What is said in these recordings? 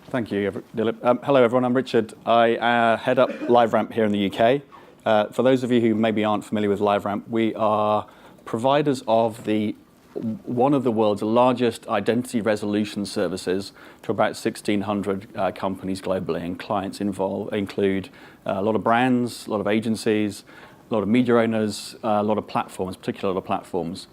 Thank you, Dilip. Hello, everyone. I'm Richard. I head up LiveRamp here in the UK. For those of you who maybe aren't familiar with LiveRamp, we are providers of one of the world's largest identity resolution services to about 1,600 companies globally, and clients include a lot of brands, a lot of agencies, a lot of media owners, a lot of platforms, particularly a lot of platforms.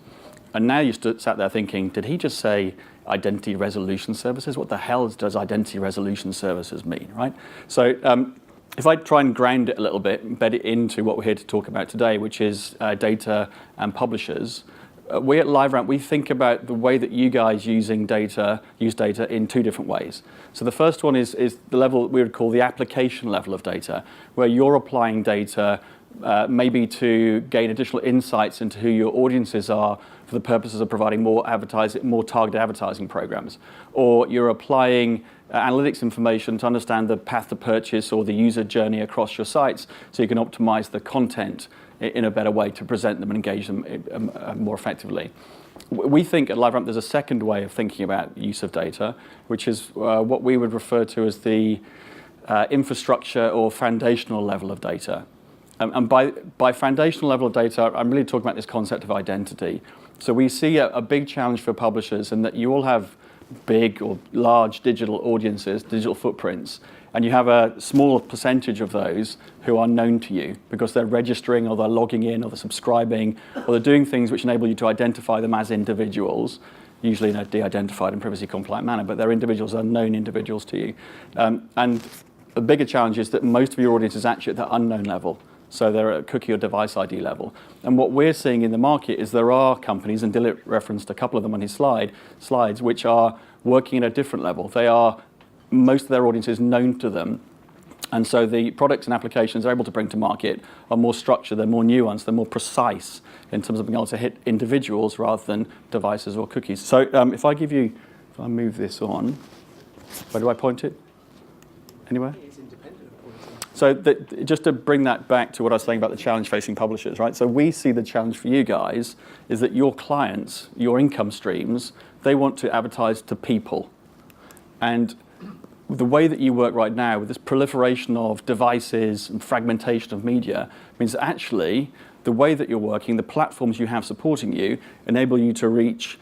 And now you sat there thinking, did he just say identity resolution services? What the hell does identity resolution services mean, right? So if I try and ground it a little bit, embed it into what we're here to talk about today, which is data and publishers, we at LiveRamp, we think about the way that you guys use data in two different ways. So the first one is the level we would call the application level of data, where you're applying data maybe to gain additional insights into who your audiences are for the purposes of providing more targeted advertising programs. Or you're applying analytics information to understand the path to purchase or the user journey across your sites so you can optimize the content in a better way to present them and engage them more effectively. We think at LiveRamp there's a second way of thinking about use of data, which is what we would refer to as the infrastructure or foundational level of data. And by foundational level of data, I'm really talking about this concept of identity. So we see a big challenge for publishers in that you all have big or large digital audiences, digital footprints, and you have a small percentage of those who are known to you because they're registering or they're logging in or they're subscribing or they're doing things which enable you to identify them as individuals, usually in a de-identified and privacy compliant manner, but they're individuals, they're known individuals to you. And the bigger challenge is that most of your audience is actually at the unknown level. So they're at cookie or device ID level. And what we're seeing in the market is there are companies, and Dilip referenced a couple of them on his slides, which are working at a different level. Most of their audience is known to them. And so the products and applications they're able to bring to market are more structured, they're more nuanced, they're more precise in terms of being able to hit individuals rather than devices or cookies. So if I move this on, where do I point it? Anywhere? So just to bring that back to what I was saying about the challenge facing publishers, right? So we see the challenge for you guys is that your clients, your income streams, they want to advertise to people. And the way that you work right now with this proliferation of devices and fragmentation of media means that actually the way that you're working, the platforms you have supporting you, enable you to reach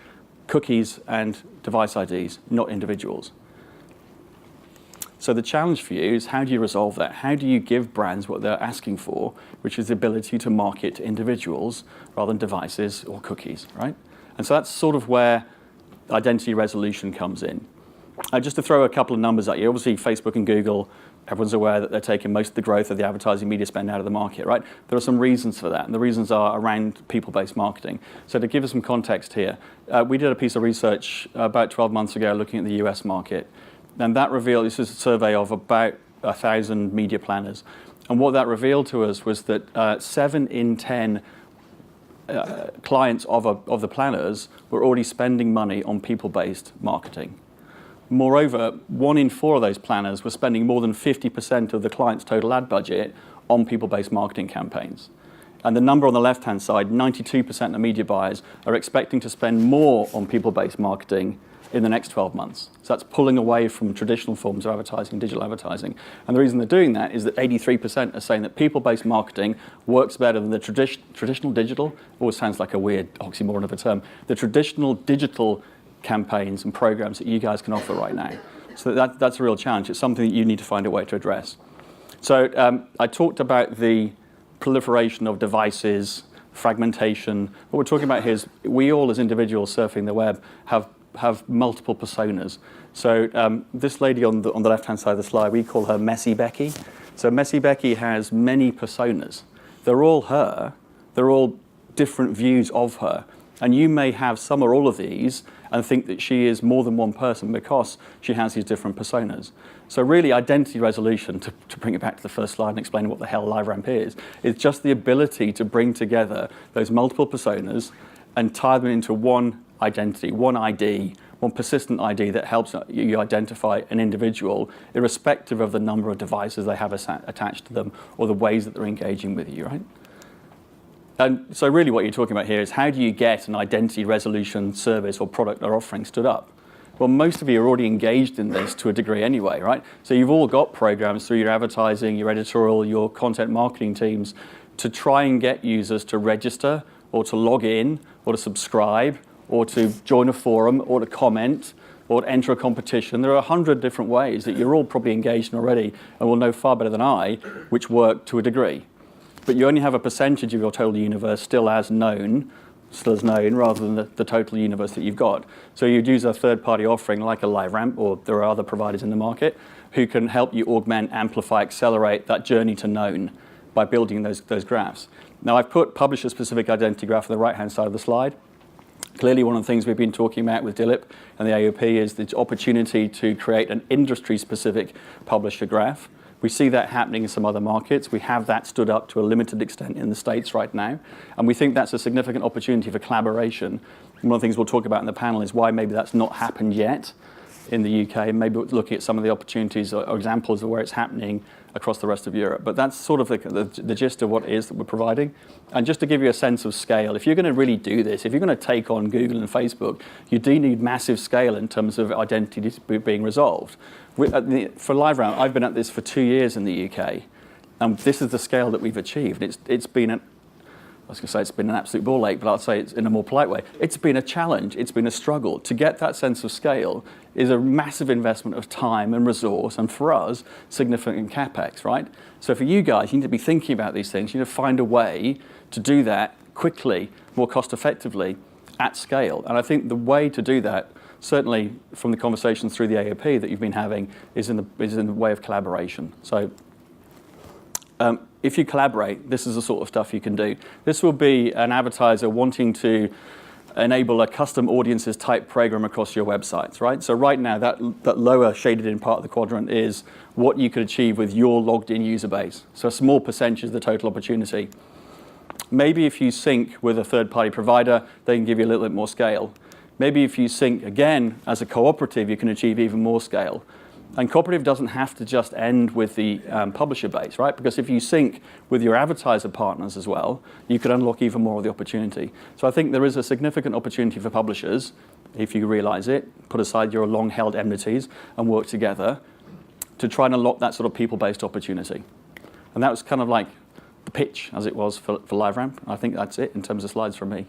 cookies and device IDs, not individuals. So the challenge for you is how do you resolve that? How do you give brands what they're asking for, which is the ability to market to individuals rather than devices or cookies, right? And so that's sort of where identity resolution comes in. Just to throw a couple of numbers at you, obviously Facebook and Google, everyone's aware that they're taking most of the growth of the advertising media spend out of the market, right? There are some reasons for that, and the reasons are around people-based marketing. So to give us some context here, we did a piece of research about 12 months ago looking at the US market. And that revealed, this is a survey of about 1,000 media planners. And what that revealed to us was that 7 in 10 clients of the planners were already spending money on people-based marketing. Moreover, 1 in 4 of those planners were spending more than 50% of the client's total ad budget on people-based marketing campaigns. And the number on the left-hand side, 92% of media buyers are expecting to spend more on people-based marketing in the next 12 months. So that's pulling away from traditional forms of advertising, digital advertising. And the reason they're doing that is that 83% are saying that people-based marketing works better than the traditional digital. Always sounds like a weird oxymoron of a term. The traditional digital campaigns and programs that you guys can offer right now. So that's a real challenge. It's something that you need to find a way to address. So I talked about the proliferation of devices, fragmentation. What we're talking about here is we all as individuals surfing the web have multiple personas. So this lady on the left-hand side of the slide, we call her Messy Becky. So Messy Becky has many personas. They're all her. They're all different views of her. And you may have some or all of these and think that she is more than one person because she has these different personas. So really, identity resolution, to bring it back to the first slide and explain what the hell LiveRamp is just the ability to bring together those multiple personas and tie them into one identity, one ID, one persistent ID that helps you identify an individual irrespective of the number of devices they have attached to them or the ways that they're engaging with you, right? And so really what you're talking about here is how do you get an identity resolution service or product or offering stood up? Well, most of you are already engaged in this to a degree anyway, right? So you've all got programs through your advertising, your editorial, your content marketing teams to try and get users to register or to log in or to subscribe or to join a forum or to comment or to enter a competition. There are 100 different ways that you're all probably engaged in already and will know far better than I, which work to a degree. But you only have a percentage of your total universe still as known rather than the total universe that you've got. So you'd use a third-party offering like a LiveRamp, or there are other providers in the market who can help you augment, amplify, accelerate that journey to known by building those graphs. Now, I've put publisher-specific identity graph on the right-hand side of the slide. Clearly, one of the things we've been talking about with Dilip and the AOP is the opportunity to create an industry-specific publisher graph. We see that happening in some other markets. We have that stood up to a limited extent in the States right now. And we think that's a significant opportunity for collaboration. One of the things we'll talk about in the panel is why maybe that's not happened yet in the UK. Maybe we're looking at some of the opportunities or examples of where it's happening across the rest of Europe. But that's sort of the gist of what it is that we're providing. And just to give you a sense of scale, if you're going to really do this, if you're going to take on Google and Facebook, you do need massive scale in terms of identity being resolved. For LiveRamp, I've been at this for 2 years in the UK, and this is the scale that we've achieved. It's been an absolute ball ache, but I'll say it's in a more polite way. It's been a challenge. It's been a struggle. To get that sense of scale is a massive investment of time and resource, and for us, significant capex, right? So for you guys, you need to be thinking about these things. You need to find a way to do that quickly, more cost effectively, at scale. And I think the way to do that, certainly from the conversations through the AOP that you've been having, is in the way of collaboration. So if you collaborate, this is the sort of stuff you can do. This will be an advertiser wanting to enable a custom audiences type program across your websites, right? So right now, that lower shaded in part of the quadrant is what you could achieve with your logged in user base. So a small percentage of the total opportunity. Maybe if you sync with a third party provider, they can give you a little bit more scale. Maybe if you sync again as a cooperative, you can achieve even more scale. And cooperative doesn't have to just end with the publisher base, right? Because if you sync with your advertiser partners as well, you could unlock even more of the opportunity. So I think there is a significant opportunity for publishers, if you realize it, put aside your long-held enmities and work together to try and unlock that sort of people-based opportunity. And that was kind of like the pitch, as it was for LiveRamp. I think that's it in terms of slides from me.